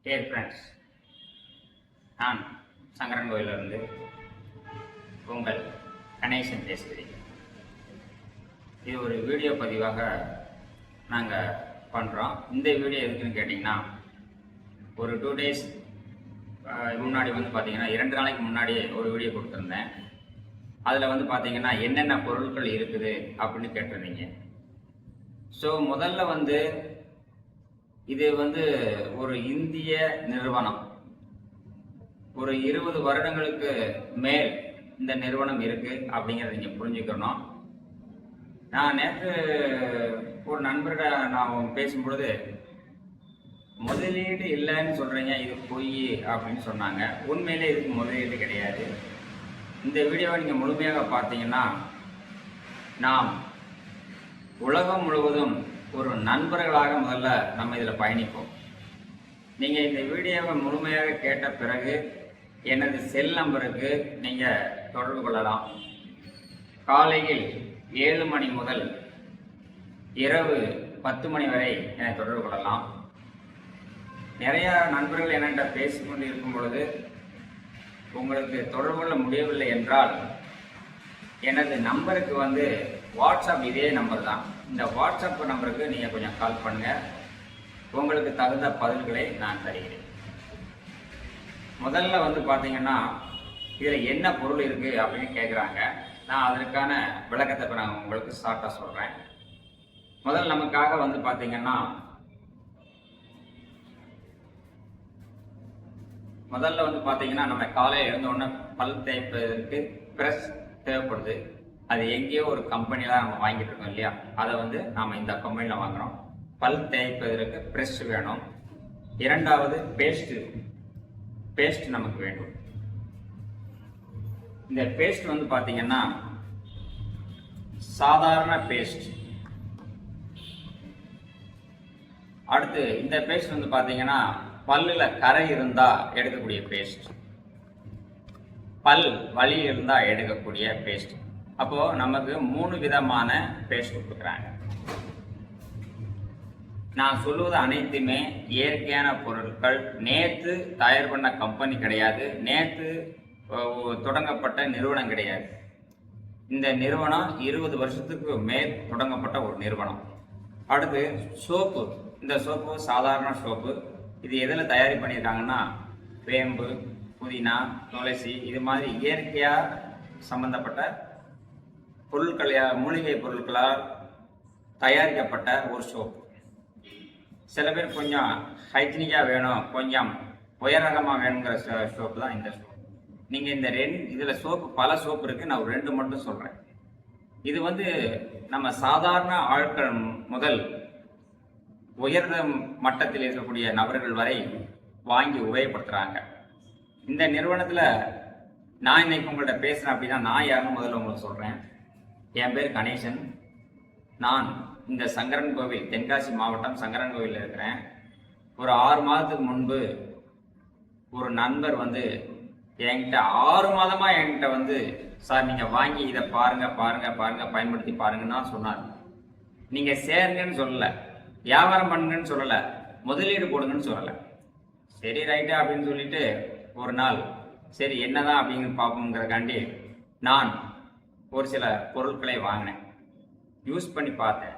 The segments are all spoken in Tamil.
டியர் ஃப்ரெண்ட்ஸ், நான் சங்கரன் கோயிலிருந்து உங்கள் கணேசன் பேசுகிறேன். இது ஒரு வீடியோ பதிவாக நாங்கள் பண்ணுறோம். இந்த வீடியோ எதுக்குன்னு கேட்டிங்கன்னா, ஒரு 2 days முன்னாடி பார்த்தீங்கன்னா 2 நாளைக்கு முன்னாடியே ஒரு வீடியோ கொடுத்துருந்தேன். அதில் பார்த்தீங்கன்னா என்னென்ன பொருட்கள் இருக்குது அப்படின்னு கேட்டிருந்தீங்க. ஸோ முதல்ல இது ஒரு இந்திய நிறுவனம். ஒரு 20 வருடங்களுக்கு மேல் இந்த நிறுவனம் இருக்கு அப்படிங்கிறத நீங்கள் புரிஞ்சுக்கணும். நான் நேற்று ஒரு நண்பர்கிட்ட நான் பேசும்பொழுது, முதலீடு இல்லைன்னு சொல்கிறீங்க, இது பொய் அப்படின்னு சொன்னாங்க. உண்மையிலே இதுக்கு முதலீடு கிடையாது. இந்த வீடியோவை நீங்கள் முழுமையாக பார்த்தீங்கன்னா, நாம் உலகம் முழுவதும் ஒரு நண்பர்களாக முதல்ல நம்ம இதில் பயணிப்போம். நீங்கள் இந்த வீடியோவை முழுமையாக கேட்ட பிறகு எனது செல் நம்பருக்கு நீங்கள் தொடர்பு கொள்ளலாம். காலையில் 7 மணி முதல் இரவு 10 மணி வரை என்னை தொடர்பு கொள்ளலாம். நிறையா நண்பர்கள் என்கிட்ட பேசிக்கொண்டு இருக்கும் பொழுது, உங்களுக்கு தொடர்பு கொள்ள முடியவில்லை என்றால் எனது நம்பருக்கு வாட்ஸ்அப் இதே நம்பர் தான். இந்த வாட்ஸ்அப் நம்பருக்கு நீங்கள் கொஞ்சம் கால் பண்ணுங்கள். உங்களுக்கு தகுந்த பதில்களை நான் தருகிறேன். முதல்ல பார்த்தீங்கன்னா, இதில் என்ன பொருள் இருக்குது அப்படின்னு கேட்குறாங்க. நான் அதற்கான விளக்கத்தை இப்போ நான் உங்களுக்கு ஷார்ட்டாக சொல்கிறேன். முதல்ல நமக்காக பார்த்தீங்கன்னா, நம்ம காலையில் எழுந்தோடனே பல் தேய்ப்பதற்கு ப்ரெஷ் தேவைப்படுது. அது எங்கேயோ ஒரு கம்பெனியில் நம்ம வாங்கிட்டு இருக்கோம் இல்லையா, அதை நாம் இந்த கம்பெனியில் வாங்குகிறோம். பல் தேய்ப்பதற்கு ப்ரெஷ் வேணும். இரண்டாவது பேஸ்ட் நமக்கு வேண்டும். இந்த பேஸ்ட் பார்த்தீங்கன்னா சாதாரண பேஸ்ட். அடுத்து இந்த பேஸ்ட் பார்த்தீங்கன்னா பல்லில் கரை இருந்தால் எடுக்கக்கூடிய பேஸ்ட், பல் வலி இருந்தால் எடுக்கக்கூடிய பேஸ்ட். அப்போது நமக்கு 3 விதமான பேஸ்ட் கொடுக்குறாங்க. நான் சொல்லுவது அனைத்துமே இயற்கையான பொருட்கள். நேற்று தயார் பண்ண கம்பெனி கிடையாது, நேற்று தொடங்கப்பட்ட நிறுவனம் கிடையாது. இந்த நிறுவனம் 20 வருஷத்துக்கு மேல் தொடங்கப்பட்ட ஒரு நிறுவனம். அடுத்து சோப்பு. இந்த சோப்பு சாதாரண சோப்பு. இது எதில் தயாரி பண்ணியிருக்காங்கன்னா, வேம்பு, புதினா, துளசி, இது மாதிரி இயற்கையாக சம்பந்தப்பட்ட மூலிகை பொருட்களால் தயாரிக்கப்பட்ட ஒரு சோப்பு. சில பேர் கொஞ்சம் ஹைஜீனிக்காக வேணும், கொஞ்சம் உயரகமாக வேணுங்கிற சோப்பு தான் இந்த சோப்பு. நீங்கள் இந்த இதில் சோப்பு பல சோப்பு இருக்குது, நான் ஒரு 2 மட்டும் சொல்கிறேன். இது நம்ம சாதாரண ஆட்கள் முதல் உயர்ந்த மட்டத்தில் இருக்கக்கூடிய நபர்கள் வரை வாங்கி உபயோகப்படுத்துகிறாங்க. இந்த நிறுவனத்தில் நான் இன்னைக்கு உங்கள்கிட்ட பேசுகிறேன் அப்படின்னா, நான் யாருன்னு முதல்ல உங்களுக்கு சொல்கிறேன். என் பேர் கணேசன். நான் இந்த சங்கரன் கோவில், தென்காசி மாவட்டம் சங்கரன் கோவிலில் இருக்கிறேன். ஒரு 6 மாதத்துக்கு முன்பு ஒரு நண்பர் என்கிட்ட 6 மாதமாக என்கிட்ட சார் நீங்கள் வாங்கி இதை பாருங்கள் பயன்படுத்தி பாருங்கன்னா சொன்னார். நீங்கள் சேருங்கன்னு சொல்லலை, வியாபாரம் பண்ணுங்கன்னு சொல்லலை, முதலீடு போடுங்கன்னு சொல்லலை. சரி ரைட்டு அப்படின்னு சொல்லிட்டு ஒரு நாள் சரி என்னதான் அப்படிங்கிற பார்ப்போங்கிறக்காண்டி நான் ஒரு சில பொருட்களை வாங்கினேன். யூஸ் பண்ணி பார்த்தேன்.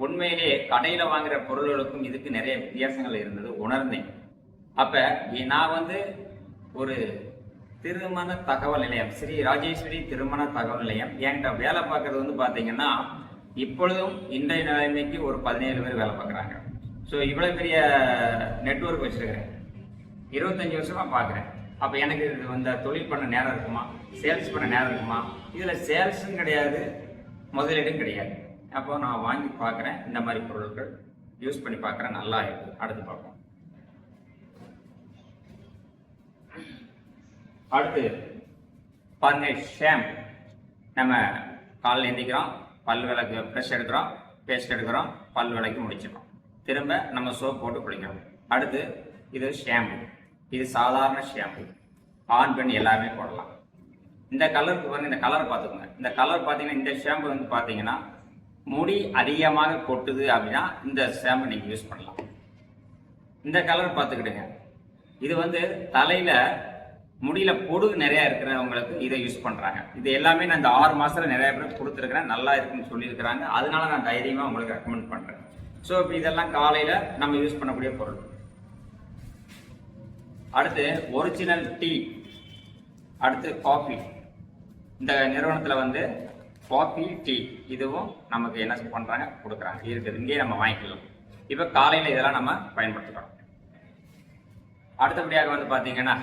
உண்மையிலே கடையில் வாங்குகிற பொருள்களுக்கும் இதுக்கு நிறைய வித்தியாசங்கள் இருந்தது, உணர்ந்தேன். அப்போ நான் ஒரு திருமண தகவல் நிலையம், ஸ்ரீ ராஜேஸ்வரி திருமண தகவல் நிலையம் என்கிட்ட வேலை பார்க்குறது பார்த்தீங்கன்னா, இப்பொழுதும் இன்றைய நிலைமைக்கு ஒரு 17 பேர் வேலை பார்க்குறாங்க. ஸோ இவ்வளோ பெரிய நெட்வொர்க் வச்சுருக்கிறேன், 25 வருஷமாக பார்க்குறேன். அப்போ எனக்கு இது தொழில் பண்ண நேரம் இருக்குமா, சேல்ஸ் பண்ண நேரம் இருக்குமா? இதில் சேல்ஸும் கிடையாது, முதலீடும் கிடையாது. அப்போ நான் வாங்கி பார்க்குறேன், இந்த மாதிரி பொருட்கள் யூஸ் பண்ணி பார்க்குறேன், நல்லா இருக்குது. அடுத்து பார்ப்போம். அடுத்து பாருங்க, ஷாம்பு. நம்ம காலையில் எந்திக்கிறோம், பல் விளக்கு ப்ரெஷ் எடுக்கிறோம், பேஸ்ட் எடுக்கிறோம், பல் விளக்கி முடிச்சிடறோம், திரும்ப நம்ம சோப் போட்டு குளிக்கிறோம். அடுத்து இது ஷாம்பு. இது சாதாரண ஷாம்பு, ஆண் பெண் எல்லாமே போடலாம். இந்த கலருக்கு பாருங்க, இந்த கலர் பார்த்துக்கோங்க. இந்த கலர் பார்த்தீங்கன்னா, இந்த ஷாம்பு பார்த்தீங்கன்னா முடி அதிகமாக கொட்டுது அப்படின்னா இந்த ஷாம்பு நீங்கள் யூஸ் பண்ணலாம். இந்த கலர் பார்த்துக்கிடுங்க. இது வந்து தலையில முடியல பொடுகு நிறைய இருக்கிறவங்களுக்கு இதை யூஸ் பண்றாங்க. இது எல்லாமே நான் இந்த 6 மாசத்துல நிறைய பேர் கொடுத்துருக்கிறேன், நல்லா இருக்குன்னு சொல்லியிருக்கிறாங்க. அதனால நான் தைரியமா உங்களுக்கு ரெக்கமெண்ட் பண்றேன். ஸோ இப்போ இதெல்லாம் காலையில நம்ம யூஸ் பண்ணக்கூடிய பொருள். அடுத்து ஒரிஜினல் டீ, அடுத்து காஃபி. இந்த நிறுவனத்துல வந்து காஃபி டீ இதுவும் நமக்கு என்ன பண்றாங்க, கொடுக்குறாங்க, இருக்குது, இங்கேயே நம்ம வாங்கிக்கலாம். இப்போ காலையில இதெல்லாம் நம்ம பயன்படுத்துகிறோம். அடுத்தபடியாக வந்து பாத்தீங்கன்னா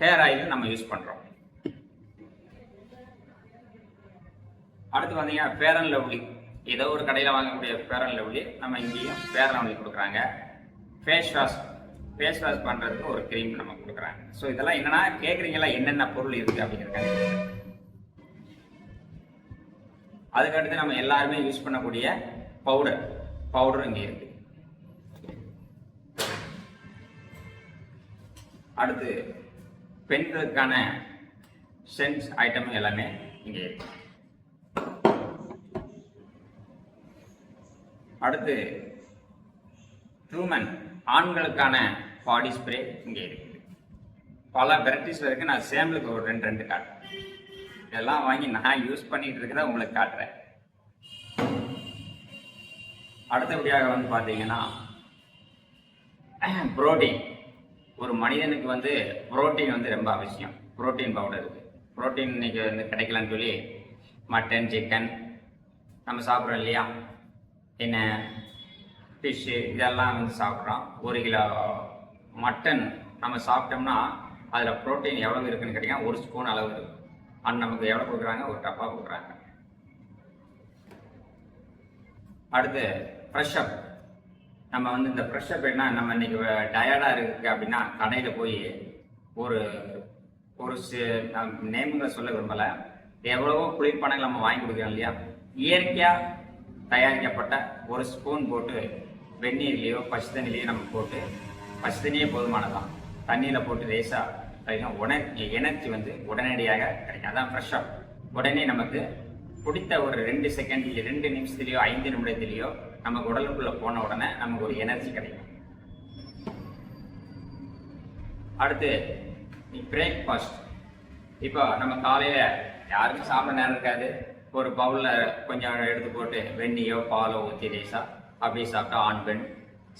ஹேர் ஆயில் நம்ம யூஸ் பண்றோம். அடுத்து பார்த்தீங்கன்னா ஃபேர் அண்ட் லவ்லி, ஏதோ ஒரு கடையில் வாங்கக்கூடிய ஃபேர் அண்ட் லவ்லி நம்ம இங்கேயும் ஃபேர் அண்ட் லவ்லி கொடுக்குறாங்க. ஃபேஸ் வாஷ் பண்ணுறதுக்கு ஒரு க்ரீம் நம்ம கொடுக்குறாங்க. ஸோ இதெல்லாம் என்னன்னா கேட்குறீங்களா என்னென்ன பொருள் இருக்குது அப்படிங்கிறக்காங்க. அதுக்கடுத்து நம்ம எல்லாருமே யூஸ் பண்ணக்கூடிய பவுடர் இங்கே இருக்கு. அடுத்து பெண்களுக்கான சென்ஸ் ஐட்டம் எல்லாமே இங்கே இருக்கு. அடுத்து ஹியூமன் ஆண்களுக்கான பாடி ஸ்ப்ரே இங்கே இருக்குது. பல வெரைட்டிஸ் இருக்கு. நான் சேம்பிளுக்கு ஒரு ரெண்டு காட்டுறேன். இதெல்லாம் வாங்கி நான் யூஸ் பண்ணிட்டு இருக்கிறத உங்களுக்கு காட்டுறேன். அடுத்தபடியாக வந்து பார்த்தீங்கன்னா புரோட்டீன். ஒரு மனிதனுக்கு வந்து புரோட்டீன் வந்து ரொம்ப அவசியம். புரோட்டீன் பவுடர் இருக்குது. புரோட்டீன் இன்னைக்கு வந்து கிடைக்கலான்னு சொல்லி மட்டன், சிக்கன் நம்ம சாப்பிட்றோம் இல்லையா, என்ன ஃபிஷ்ஷு இதெல்லாம் வந்து சாப்பிட்றோம். 1 கிலோ மட்டன் நம்ம சாப்பிட்டோம்னா அதில் புரோட்டீன் எவ்வளோ இருக்குன்னு கேட்டிங்கன்னா 1 ஸ்பூன் அளவு இருக்குது. அது நமக்கு எவ்வளோ கொடுக்குறாங்க, ஒரு டப்பா கொடுக்குறாங்க. அடுத்து ஃப்ரெஷ்அப். நம்ம வந்து இந்த ஃப்ரெஷ்அப் என்ன, நம்ம இன்னைக்கு டயர்டாக இருக்குது அப்படின்னா கடையில் போய் ஒரு நேமுங்களை சொல்ல விரும்பலை, எவ்வளவோ குளிர்பானங்கள் நம்ம வாங்கி கொடுக்குறோம் இல்லையா, இயற்கையாக தயாரிக்கப்பட்ட 1 ஸ்பூன் போட்டு வெந்நீர்லேயோ பச்சை தண்ணிலையோ நம்ம போட்டு, பச்சை தண்ணியே போதுமானதான், தண்ணியில் போட்டு லேசாக எனர்ஜி வந்து உடனடியாக கிடைக்கும். அதான் ஃப்ரெஷ்அப். உடனே நமக்கு பிடித்த ஒரு 2 செகண்ட்லேயோ 2 நிமிஷத்துலேயோ 5 நிமிடத்துலேயோ நமக்கு உடலுக்குள்ளே போன உடனே நமக்கு ஒரு எனர்ஜி கிடைக்கும். அடுத்து பிரேக்ஃபாஸ்ட். இப்போ நம்ம காலையில் யாருக்கும் சாப்பிட நேரம் இருக்காது, ஒரு பவுலில் கொஞ்சம் எடுத்து போட்டு வெந்நியோ பாலோ ஊற்றி லேசா அப்படியே சாப்பிட்டா ஆண் பெண்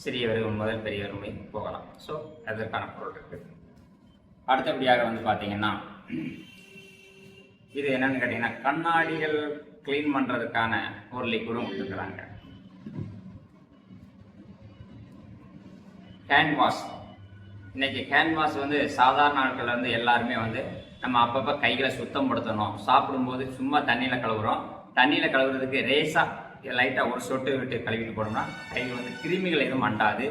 சிறியவர்கள் முதல் பெரியவருமே போகலாம். ஸோ அதற்கான பொருள் இருக்குது. அடுத்தபடியாக வந்து பார்த்தீங்கன்னா இது என்னன்னு கேட்டிங்கன்னா கண்ணாடிகள் கிளீன் பண்ணுறதுக்கான ஒரு லிக்விடும் கொடுத்துருக்குறாங்க. Hand wash. இன்னைக்கு ஹேண்ட் வாஷ் வந்து சாதாரண நாட்களில் வந்து எல்லாருமே வந்து நம்ம அப்பப்போ கைகளை சுத்தம் படுத்தணும். சாப்பிடும்போது சும்மா தண்ணியில் கழுவுறோம். தண்ணியில் கழுவுறதுக்கு ரேஸாக லைட்டாக ஒரு சொட்டு விட்டு கழுவிட்டு போனோம்னா கை வந்து கிருமிகள் எதுவும் அண்டாது.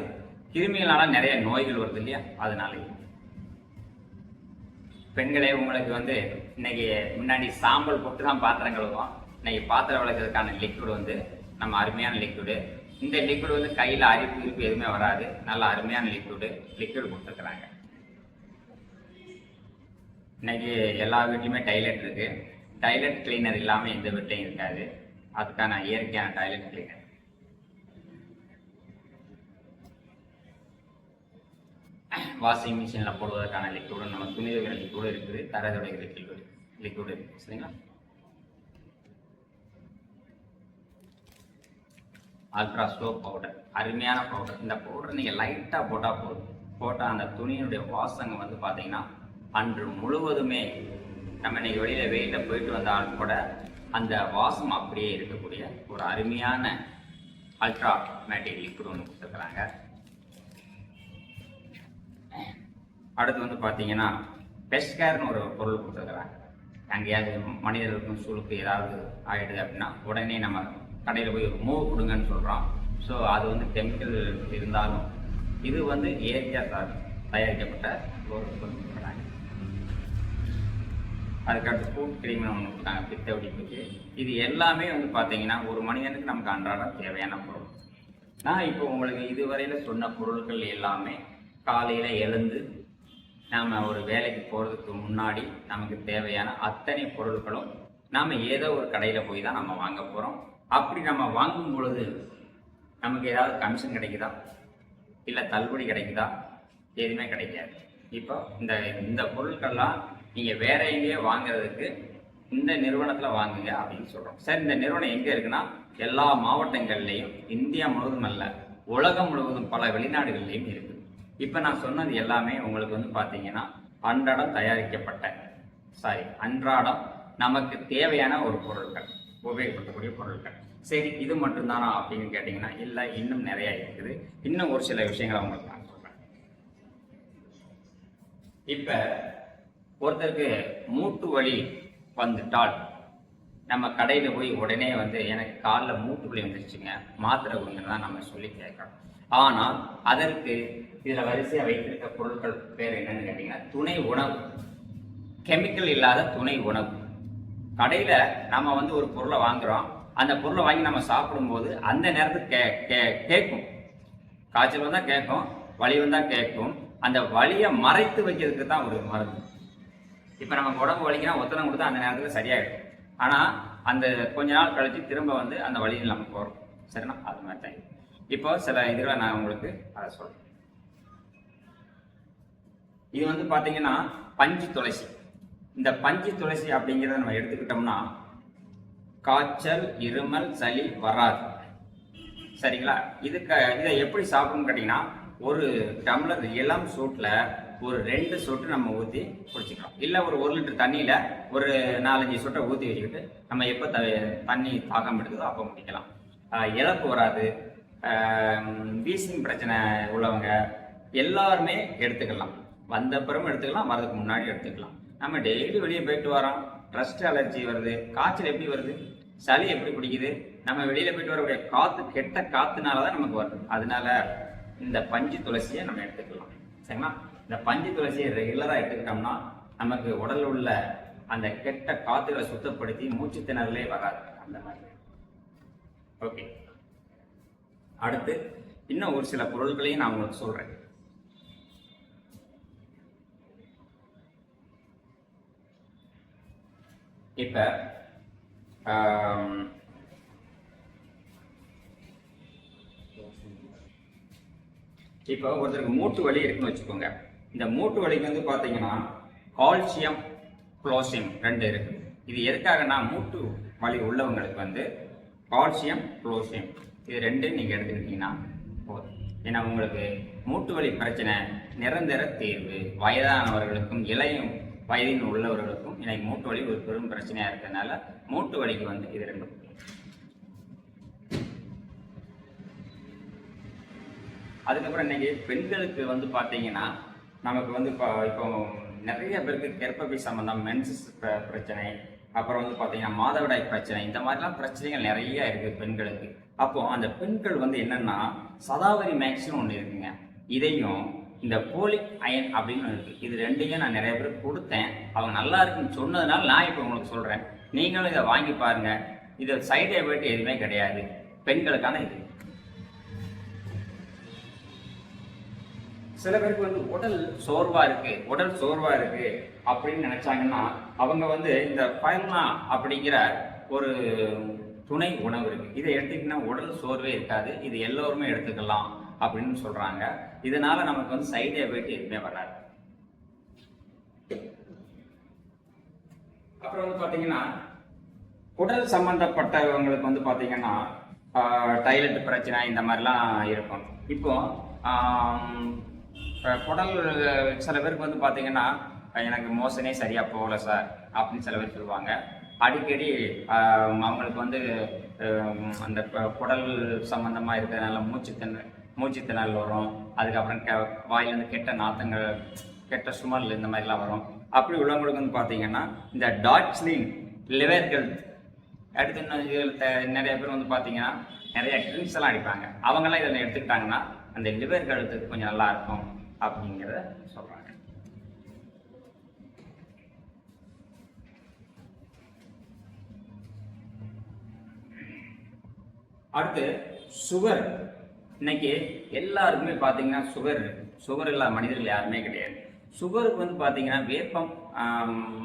கிருமிகளால நிறைய நோய்கள் வருது இல்லையா, அதனால பெண்களே உங்களுக்கு வந்து இன்னைக்கு முன்னாடி சாம்பல் போட்டு தான் பாத்திரம் கழுவுவோம். இன்னைக்கு பாத்திரம் விளக்குறதுக்கான லிக்விட் வந்து நம்ம அருமையான லிக்விடு. இந்த லிக்விட் வந்து கையில் அரிப்பு எதுவுமே வராது. நல்ல அருமையான லிக்விட் கொடுத்துருக்குறாங்க. இன்னைக்கு எல்லா வீட்லையுமே டைலெட் இருக்கு. டைலெட் கிளீனர் இல்லாமல் எந்த வீட்லையும் இருக்காது. அதுக்கான இயற்கையான டைலெட் கிளீனர். வாஷிங் மிஷினில் போடுவதற்கான லிக்விடும், நம்ம துணி துவைக்கிற லிக்விடும் இருக்குது, தரை துடைக்கிற லிக்விடு இருக்குது. சரிங்களா? அல்ட்ரா சோப் பவுடர், அருமையான பவுடர். இந்த பவுடர் நீங்கள் லைட்டாக போட்டால் போட்டால் அந்த துணியினுடைய வாசங்க வந்து பார்த்தீங்கன்னா அன்று முழுவதுமே நம்ம இன்னைக்கு வெளியில் வெயிலில் போயிட்டு வந்தாலும் கூட அந்த வாசம் அப்படியே இருக்கக்கூடிய ஒரு அருமையான அல்ட்ரா மேட்டிக் லிக்விட் ஒன்று கொடுத்துருக்குறாங்க. அடுத்து வந்து பார்த்தீங்கன்னா பெஸ்கேர்னு ஒரு பொருள் கொடுத்துருக்குறாங்க. அங்கேயாவது மனிதர்களுக்கும் சூழுக்கு ஏதாவது ஆகிடுது அப்படின்னா உடனே நம்ம கடையில் போய் ஒரு மூவ் கொடுங்கன்னு சொல்கிறோம். ஸோ அது வந்து கெமிக்கல் இருந்தாலும் இது வந்து இயற்கையாக தயாரிக்கப்பட்ட ஒரு பொருள் கொடுக்குறாங்க. அதுக்கடுத்து ஃபுட் க்ரீம்னு ஒன்று கொடுத்தாங்க, பித்த வெடிப்புக்கு. இது எல்லாமே வந்து பார்த்தீங்கன்னா ஒரு மனிதனுக்கு நமக்கு அன்றாட தேவையான பொருள். நான் இப்போ உங்களுக்கு இதுவரையில் சொன்ன பொருட்கள் எல்லாமே காலையில் எழுந்து நாம் ஒரு வேலைக்கு போகிறதுக்கு முன்னாடி நமக்கு தேவையான அத்தனை பொருட்களும் நாம் ஏதோ ஒரு கடையில் போய் தான் நம்ம வாங்க போகிறோம். அப்படி நம்ம வாங்கும் பொழுது நமக்கு ஏதாவது கமிஷன் கிடைக்குதா, இல்லை தள்ளுபடி கிடைக்குதா, எதுவுமே கிடைக்காது. இப்போ இந்த இந்த பொருட்கள்லாம் நீங்கள் வேற எங்கேயோ வாங்குறதுக்கு இந்த நிறுவனத்தில் வாங்குங்க அப்படின்னு சொல்கிறோம். சரி, இந்த நிறுவனம் எங்கே இருக்குன்னா எல்லா மாவட்டங்கள்லையும் இந்தியா முழுவதும் அல்ல, உலகம் முழுவதும் பல வெளிநாடுகள்லையும் இருக்குது. இப்போ நான் சொன்னது எல்லாமே உங்களுக்கு வந்து பார்த்தீங்கன்னா அன்றாடம் நமக்கு தேவையான ஒரு பொருட்கள், உபயோகப்படுத்தக்கூடிய பொருட்கள். சரி, இது மட்டும்தானா அப்படின்னு கேட்டிங்கன்னா இல்லை, இன்னும் நிறைய இருக்குது. இன்னும் ஒரு சில விஷயங்களை உங்களுக்கு நான் சொல்கிறேன். இப்போ ஒருத்தருக்கு மூட்டு வலி வந்துட்டால் நம்ம கடையில் போய் உடனே வந்து எனக்கு காலில் மூட்டு வலி வந்துருச்சுங்க, மாத்திரை கொடுங்கன்னு தான் நம்ம சொல்லி கேட்கறோம். ஆனால் அதற்கு இதில் வரிசையாக வைத்திருக்க பொருட்கள் பேர் என்னன்னு கேட்டிங்கன்னா துணை உணவு, கெமிக்கல் இல்லாத துணை உணவு. கடையில் நம்ம வந்து ஒரு பொருளை வாங்குகிறோம், அந்த பொருளை வாங்கி நம்ம சாப்பிடும்போது அந்த நேரத்துக்கு கேட்கும், காய்ச்சல் வந்தால் கேட்கும், வலி வந்தால் கேட்கும். அந்த வலியை மறைத்து வைக்கிறதுக்கு தான் ஒரு மருந்து. இப்போ நமக்கு உடம்பு வலிக்குன்னா ஒத்தனம் கொடுத்தா அந்த நேரத்தில் சரியாயிடும். ஆனால் அந்த கொஞ்ச நாள் கழித்து திரும்ப வந்து அந்த வலியில் நமக்கு வரும். சரிண்ணா? அது மாதிரி தான். இப்போ சில இதில் நான் உங்களுக்கு அதை சொல்கிறேன். இது வந்து பார்த்தீங்கன்னா பஞ்சு துளசி. இந்த பஞ்சு துளசி அப்படிங்கிறத நம்ம எடுத்துக்கிட்டோம்னா காய்ச்சல், இருமல், சளி வராது. சரிங்களா? இதை எப்படி சாப்பிடணும்னு கேட்டிங்கன்னா ஒரு டம்ளர் இளம் சூட்டில் ஒரு 2 சொட்டு நம்ம ஊற்றி குடிச்சிக்கலாம். இல்லை ஒரு 1 லிட்டர் தண்ணியில் ஒரு 4-5 சொட்டை ஊற்றி வச்சுக்கிட்டு நம்ம எப்போ தண்ணி தாகம் எடுக்குதோ அப்போ குடிக்கலாம். இழப்பு வராது. வீசிங் பிரச்சனை உள்ளவங்க எல்லாருமே எடுத்துக்கலாம். வந்த பிறகு எடுத்துக்கலாம், வரதுக்கு முன்னாடி எடுத்துக்கலாம். நம்ம டெய்லி வெளியே போயிட்டு வரோம், டஸ்ட் அலர்ஜி வருது, காய்ச்சல் எப்படி வருது, சளி எப்படி பிடிக்குது, நம்ம வெளியில் போயிட்டு வரக்கூடிய காற்று கெட்ட காற்றுனால தான் நமக்கு வருது. அதனால இந்த பஞ்சு துளசியை நம்ம எடுத்துக்கலாம். சரிங்களா? இந்த பஞ்சு துளசியை ரெகுலராக எடுத்துக்கிட்டோம்னா நமக்கு உடலில் உள்ள அந்த கெட்ட காற்றுகளை சுத்தப்படுத்தி மூச்சு திணறலே வராது. அந்த மாதிரி. ஓகே, அடுத்து இன்னும் ஒரு சில பொருட்களையும் நான் உங்களுக்கு சொல்கிறேன். இப்போ ஒருத்தருக்கு மூட்டு வலி இருக்குன்னு வச்சுக்கோங்க. இந்த மூட்டு வலிக்கு வந்து பார்த்தீங்கன்னா கால்சியம், குளோசியம் 2 இருக்கு. இது எதுக்காகனா மூட்டு வலி உள்ளவங்களுக்கு வந்து கால்சியம், குளோசியம் இது 2 நீங்கள் எடுத்துக்கிட்டீங்கன்னா போதும். ஏன்னா உங்களுக்கு மூட்டு வலி பிரச்சனை நிரந்தர தீர்வு. வயதானவர்களுக்கும் இளையும் வயதில் உள்ளவர்களுக்கும் இன்னைக்கு மூட்டு வலி ஒரு பெரும் பிரச்சனையாக இருக்கிறதுனால மூட்டு வலிக்கு வந்து இது 2. அதுக்கப்புறம் இன்னைக்கு பெண்களுக்கு வந்து பார்த்தீங்கன்னா நமக்கு வந்து இப்போ நிறைய பேருக்கு கர்ப்பப்பை சம்பந்தம், மென்சஸ் பிரச்சனை, அப்புறம் வந்து பார்த்தீங்கன்னா மாதவிடாய் பிரச்சனை, இந்த மாதிரிலாம் பிரச்சனைகள் நிறைய இருக்குது பெண்களுக்கு. அப்போ அந்த பெண்கள் வந்து என்னன்னா சதாவரி மேக்ஸ்னு ஒன்று இருக்குங்க. இதையும் இந்த போலிக் அயன் அப்படின்னு இருக்கு. இது 2யும் நான் நிறைய பேருக்கு கொடுத்தேன். அவங்க நல்லா இருக்குன்னு சொன்னதுனால நான் இப்போ உங்களுக்கு சொல்கிறேன். நீங்களும் இதை வாங்கி பாருங்க. இது சைடு எஃபெக்ட் எதுவுமே கிடையாது, பெண்களுக்கான இது. சில பேருக்கு வந்து உடல் சோர்வா இருக்கு அப்படின்னு நினைச்சாங்கன்னா அவங்க வந்து இந்த பயமா அப்படிங்கிற ஒரு துணை உணவு இருக்கு. இதை எடுத்துக்கிட்டீங்கன்னா உடல் சோர்வே இருக்காது. இது எல்லோருமே எடுத்துக்கலாம் அப்படின்னு சொல்றாங்க. இதனால நமக்கு வந்து சைடு எஃபெக்ட் எதுவுமே வராது. அப்புறம் வந்து பாத்தீங்கன்னா உடல் சம்பந்தப்பட்டவங்களுக்கு வந்து பாத்தீங்கன்னா டாய்லெட் பிரச்சனை இந்த மாதிரிலாம் இருக்கும். இப்போ குடல் சில பேருக்கு வந்து பார்த்தீங்கன்னா எனக்கு மோசனே சரியாக போகல சார் அப்படின்னு சில பேர் சொல்லுவாங்க. அடிக்கடி அவங்களுக்கு வந்து அந்த குடல் சம்மந்தமாக இருக்கிறதுனால மூச்சு திணறல் வரும். அதுக்கப்புறம் வாயிலேருந்து கெட்ட நாத்தங்கள், கெட்ட சுமல் இந்த மாதிரிலாம் வரும். அப்படி உள்ளவங்களுக்கு வந்து பார்த்தீங்கன்னா இந்த டார்ஜிலிங் லிவர் ஹெல்த் அடுத்து நிறைய பேர் வந்து பார்த்தீங்கன்னா நிறைய ட்ரிங்க்ஸ் எல்லாம் அடிப்பாங்க. அவங்கெல்லாம் இதில் எடுத்துக்கிட்டாங்கன்னா அந்த லிவர் ஹெல்த்துக்கு கொஞ்சம் நல்லா இருக்கும் அப்படிங்கிறத சொல்றாங்க. அடுத்து சுகர். இன்னைக்கு எல்லாருக்குமே பார்த்தீங்கன்னா சுகர் இல்லாத மனிதர்கள் யாருமே கிடையாது. சுகருக்கு வந்து பார்த்தீங்கன்னா வேப்பம்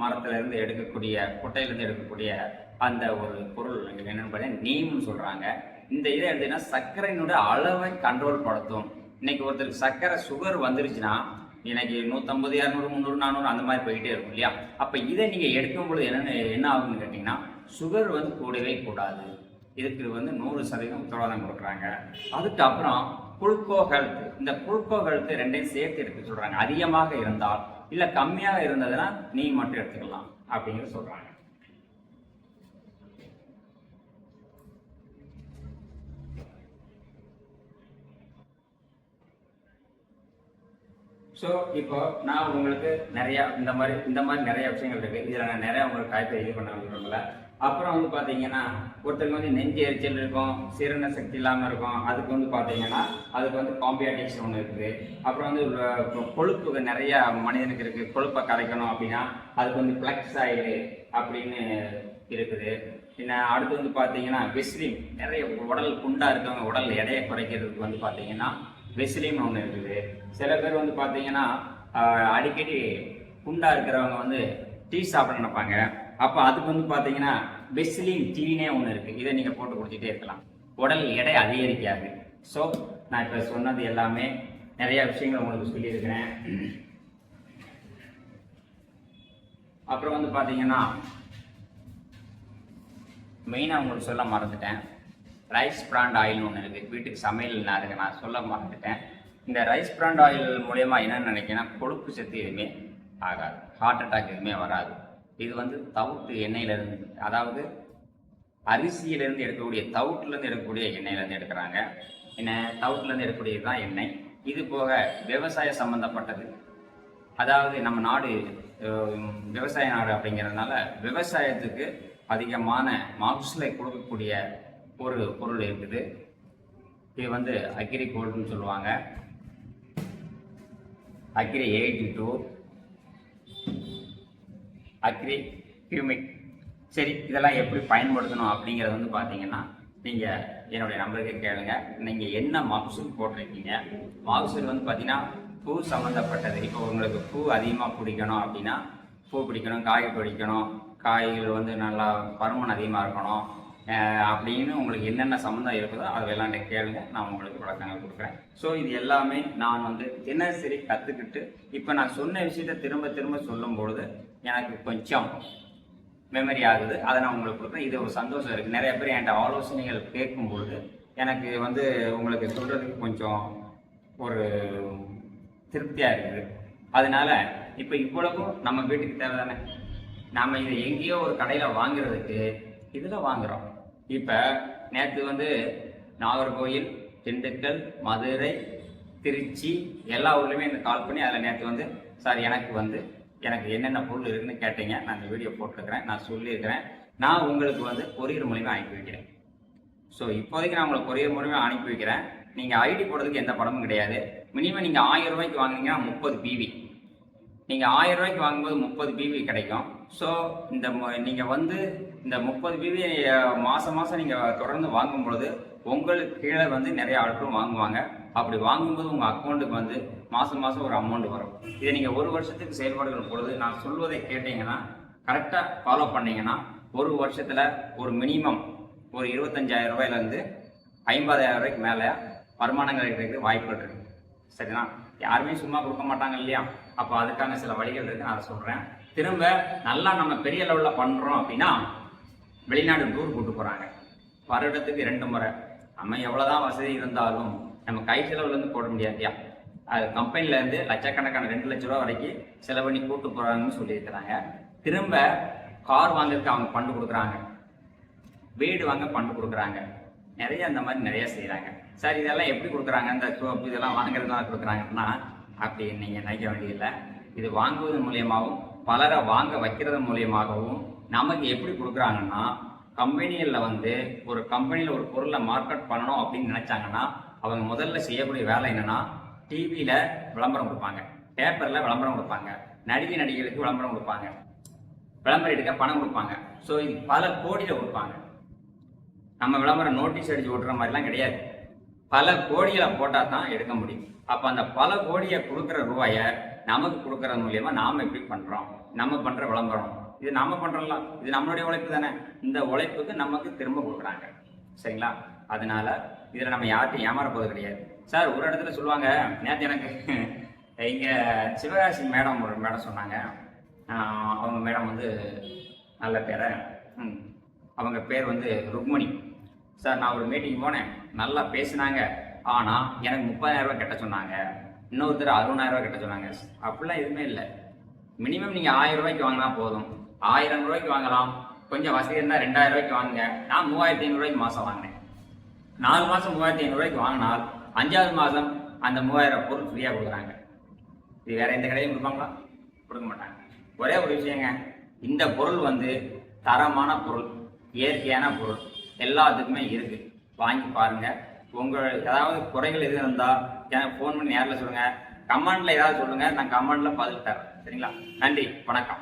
மரத்துல இருந்து எடுக்கக்கூடிய, கொட்டையிலிருந்து எடுக்கக்கூடிய அந்த ஒரு பொருள் என்னன்னு பார்த்தீங்கன்னா நீம்னு சொல்றாங்க. இந்த இதை எடுத்தீங்கன்னா சர்க்கரையினுடைய அளவை கண்ட்ரோல் படுத்தும், இன்னைக்கு ஒருத்தருக்கு சர்க்கரை சுகர் வந்துருச்சுன்னா எனக்கு 150, 200, 300, 400 அந்த மாதிரி போயிட்டே இருக்கும் இல்லையா? அப்போ இதை நீங்கள் எடுக்கும் பொழுது என்ன ஆகுதுன்னு கேட்டிங்கன்னா, சுகர் வந்து கூடவே கூடாது. இதுக்கு வந்து 100% உத்தரவாதம் கொடுக்குறாங்க. அதுக்கப்புறம் குளுக்கோ ஹெல்த், இந்த குளுக்கோ ஹெல்த் ரெண்டையும் சேர்த்து எடுக்க சொல்கிறாங்க. அதிகமாக இருந்தால் இல்லை கம்மியாக இருந்ததுன்னா நீ மட்டும் எடுத்துக்கலாம் அப்படிங்கிறது சொல்கிறாங்க. ஸோ இப்போ நான் உங்களுக்கு இந்த மாதிரி நிறைய விஷயங்கள் இருக்குது. இதில் நான் நிறையா உங்களுக்கு டைப்பை இது பண்ண விரும்பல. அப்புறம் வந்து பார்த்தீங்கன்னா ஒருத்தருக்கு வந்து நெஞ்சு எரிச்சல் இருக்கும், சீரண சக்தி இல்லாமல் இருக்கும். அதுக்கு வந்து பார்த்தீங்கன்னா அதுக்கு வந்து காம்பியாட்டிக்ஸ் ஒன்று இருக்குது. அப்புறம் வந்து கொழுப்பு நிறையா மனிதனுக்கு இருக்குது. கொழுப்பை கரைக்கணும் அப்படின்னா அதுக்கு வந்து ஃப்ளக்ஸ் ஆயிலு அப்படின்னு இருக்குது. அடுத்து வந்து பார்த்தீங்கன்னா வெஸ்லின், நிறைய உடல் குண்டாக இருக்கவங்க உடல் எடையை குறைக்கிறதுக்கு வந்து பார்த்தீங்கன்னா வெஸ்லின் ஒன்று இருக்குது. சில பேர் வந்து பார்த்தீங்கன்னா அடிக்கடி குண்டாக இருக்கிறவங்க வந்து டீ சாப்பிட நினைப்பாங்க. அப்போ அதுக்கு வந்து பார்த்தீங்கன்னா வெஸ்லின் டீனே ஒன்று இருக்குது. இதை நீங்கள் போட்டு குடிச்சிட்டே இருக்கலாம், உடல் எடை அதிகரிக்காது. ஸோ நான் இப்போ சொன்னது எல்லாமே நிறைய விஷயங்கள் உங்களுக்கு சொல்லியிருக்கிறேன். அப்புறம் வந்து பார்த்தீங்கன்னா மெயினாக உங்களுக்கு சொல்ல மறந்துட்டேன், ரைஸ் பிராண்ட் ஆயில்னு ஒன்று இருக்குது. வீட்டுக்கு சமையல் நான் சொல்ல மறந்துட்டேன். இந்த ரைஸ் பிராண்ட் ஆயில் மூலயமா என்னென்னு நினைக்கிறேன்னா கொழுப்பு சத்து எதுவுமே ஆகாது, ஹார்ட் அட்டாக் எதுவுமே வராது. இது வந்து தவிட்டு எண்ணெயிலேருந்து, அதாவது அரிசியிலேருந்து எடுக்கக்கூடிய தவிட்டுலேருந்து எடுக்கக்கூடிய எண்ணெயிலேருந்து எடுக்கிறாங்க. தவிட்டுலேருந்து எடுக்கக்கூடியது தான் எண்ணெய். இது போக விவசாய சம்மந்தப்பட்டது, அதாவது நம்ம நாடு விவசாய நாடு அப்படிங்கிறதுனால விவசாயத்துக்கு அதிகமான மகசூலை கொடுக்கக்கூடிய ஒரு பொருள் இருக்குது. இது வந்து அக்ரி கோல்டுன்னு சொல்லுவாங்க, அக்ரி 82, அக்ரி ஹியூமிக். சரி, இதெல்லாம் எப்படி பயன்படுத்தணும் அப்படிங்கிறது வந்து பார்த்தீங்கன்னா நீங்கள் என்னுடைய நம்பருக்கு கேளுங்க. நீங்கள் என்ன மகசூல் போட்டிருக்கீங்க, மகசூல் வந்து பார்த்தீங்கன்னா பூ சம்மந்தப்பட்டது. இப்போ உங்களுக்கு பூ அதிகமாக பிடிக்கணும் அப்படின்னா பூ பிடிக்கணும், காய் பிடிக்கணும், காய்கள் வந்து நல்லா பருமன் அதிகமாக இருக்கணும் அப்படின்னு உங்களுக்கு என்னென்ன சம்மந்தம் இருக்குதோ அதெல்லாம் கேளுங்க, நான் உங்களுக்கு விளக்கங்கள் கொடுக்குறேன். ஸோ இது எல்லாமே நான் வந்து தினசரி கற்றுக்கிட்டு இப்போ நான் சொன்ன விஷயத்தை திரும்ப திரும்ப சொல்லும் பொழுது எனக்கு கொஞ்சம் மெமரி ஆகுது. அதை நான் உங்களுக்கு கொடுக்குறேன். இது ஒரு சந்தோஷம் இருக்குது. நிறைய பேர் என்கிட்ட ஆலோசனைகள் கேட்கும் பொழுது எனக்கு வந்து உங்களுக்கு சொல்கிறதுக்கு கொஞ்சம் ஒரு திருப்தியாக இருக்குது. அதனால இப்போ இவ்வளவும் நம்ம வீட்டுக்கு தேவை தானே. நாம் இதை எங்கேயோ ஒரு கடையில் வாங்குறதுக்கு இதில் வாங்குகிறோம். இப்போ நேற்று வந்து நாகர்கோயில், திண்டுக்கல், மதுரை, திருச்சி எல்லா ஊர்லேயுமே இந்த கால் பண்ணி அதில் நேற்று வந்து சார் எனக்கு என்னென்ன பொருள் இருக்குன்னு கேட்டீங்க. நான் இந்த வீடியோ போட்டிருக்கிறேன், நான் சொல்லியிருக்கிறேன். நான் உங்களுக்கு வந்து கொரியர் மூலிமா அனுப்பி வைக்கிறேன். ஸோ இப்போதைக்கு நான் உங்களுக்கு கொரியர் மூலிமா அனுப்பி வைக்கிறேன். நீங்கள் ஐடி போடுறதுக்கு எந்த படமும் கிடையாது. மினிமம் நீங்கள் 1000 ரூபாய்க்கு வாங்கினீங்கன்னா 30 பிவி, நீங்கள் 1000 ரூபாய்க்கு வாங்கும்போது 30 பிவி கிடைக்கும். ஸோ நீங்கள் வந்து இந்த 30 பிவி மாதம் நீங்கள் தொடர்ந்து வாங்கும் பொழுது உங்களுக்கு கீழே வந்து நிறைய ஆட்களும் வாங்குவாங்க. அப்படி வாங்கும்போது உங்கள் அக்கௌண்ட்டுக்கு வந்து மாதம் ஒரு அமௌண்ட் வரும். இதை நீங்கள் ஒரு வருஷத்துக்கு செயல்பாடுகள் பொழுது நான் சொல்வதை கேட்டீங்கன்னா கரெக்டாக ஃபாலோ பண்ணிங்கன்னா ஒரு வருஷத்தில் ஒரு மினிமம் ஒரு 25,000 ரூபாயிலேருந்து 50,000 ரூபாய்க்கு மேலே வருமானங்கள் இருக்கிறதுக்கு வாய்ப்புகள் இருக்குது. சரிங்களா? யாருமே சும்மா கொடுக்க மாட்டாங்க இல்லையா? அப்போ அதுக்கான சில வழிகள் இருக்குது, நான் அதை சொல்கிறேன். திரும்ப நல்லா நம்ம பெரிய லெவலில் பண்ணுறோம் அப்படின்னா வெளிநாடு டூர் கூட்டு போகிறாங்க, வருடத்துக்கு 2 முறை. நம்ம எவ்வளோதான் வசதி இருந்தாலும் நம்ம கை செலவுலேருந்து போட முடியாதியா. அது கம்பெனிலேருந்து லட்சக்கணக்கான 2 லட்ச ரூபா வரைக்கும் செலவு பண்ணி கூட்டு போகிறாங்கன்னு சொல்லியிருக்கிறாங்க. திரும்ப கார் வாங்குறதுக்கு அவங்க ஃபண்டு கொடுக்குறாங்க, வீடு வாங்க ஃபண்டு கொடுக்குறாங்க, நிறைய அந்த மாதிரி நிறைய செய்கிறாங்க. சார் இதெல்லாம் எப்படி கொடுக்குறாங்க, இந்த சோப்பு இதெல்லாம் வாங்குறதுனால கொடுக்குறாங்கன்னா அப்படி நீங்கள் நினைக்க வேண்டியதில்லை. இது வாங்குவது மூலியமாகவும் பலரை வாங்க வைக்கிறது மூலியமாகவும் நமக்கு எப்படி கொடுக்குறாங்கன்னா, கம்பெனிகளில் வந்து ஒரு கம்பெனியில் ஒரு பொருளை மார்க்கெட் பண்ணணும் அப்படின்னு நினச்சாங்கன்னா அவங்க முதல்ல செய்யக்கூடிய வேலை என்னென்னா டிவியில் விளம்பரம் கொடுப்பாங்க, பேப்பரில் விளம்பரம் கொடுப்பாங்க, நடிகைகளுக்கு விளம்பரம் கொடுப்பாங்க, விளம்பரம் எடுக்க பணம் கொடுப்பாங்க. ஸோ இது பல கோடியில் கொடுப்பாங்க. நம்ம விளம்பரம் நோட்டீஸ் அடித்து ஓட்டுற மாதிரிலாம் கிடையாது, பல கோடிகளை போட்டால் தான் எடுக்க முடியும். அப்போ அந்த பல கோடியை கொடுக்குற ரூபாயை நமக்கு கொடுக்கறது மூலியமா நாம் எப்படி பண்ணுறோம், நம்ம பண்ணுற விளம்பரம் இது நாம் பண்ணுறோம்லாம், இது நம்மளுடைய உழைப்பு தானே. இந்த உழைப்புக்கு நமக்கு திரும்ப கொடுக்குறாங்க. சரிங்களா? அதனால இதில் நம்ம யார்கிட்டையும் ஏமாற போவது கிடையாது. சார் ஒரு இடத்துல சொல்லுவாங்க, நேற்று எனக்கு இங்கே சிவகாசி மேடம் ஒரு மேடம் சொன்னாங்க. அவங்க மேடம் வந்து நல்ல பேரை, அவங்க பேர் வந்து ருக்மணி. சார் நான் ஒரு மீட்டிங் போனேன், நல்லா பேசினாங்க, ஆனால் எனக்கு 30,000 கட்ட சொன்னாங்க, இன்னொருத்தர் 60,000 கட்ட சொன்னாங்க. அப்படிலாம் எதுவுமே இல்லை. மினிமம் நீங்கள் 1000 ரூபாய்க்கு வாங்கினா போதும். 1000 ரூபாய்க்கு வாங்கலாம், கொஞ்சம் வசதி இருந்தால் 2000 ரூபாய்க்கு வாங்குங்க. நான் 3500 ரூபாய்க்கு மாதம் வாங்கினேன். 4 மாதம் 3500 ரூபாய்க்கு வாங்கினால் 5வது மாதம் அந்த 3000 பொருள் ஃப்ரீயாக கொடுக்குறாங்க. இது வேற எந்த கடையும் கொடுப்பாங்களா? கொடுக்க மாட்டாங்க. ஒரே ஒரு விஷயங்க, இந்த பொருள் வந்து தரமான பொருள், இயற்கையான பொருள், எல்லாத்துக்குமே இருக்கு. வாங்கி பாருங்க. உங்கள் ஏதாவது குறைகள் எது இருந்தால் எனக்கு ஃபோன் பண்ணி நேரில் சொல்லுங்கள். கமெண்ட்ல ஏதாவது சொல்லுங்கள், நான் கமெண்ட்ல பதில் தரேன். சரிங்களா? நன்றி, வணக்கம்.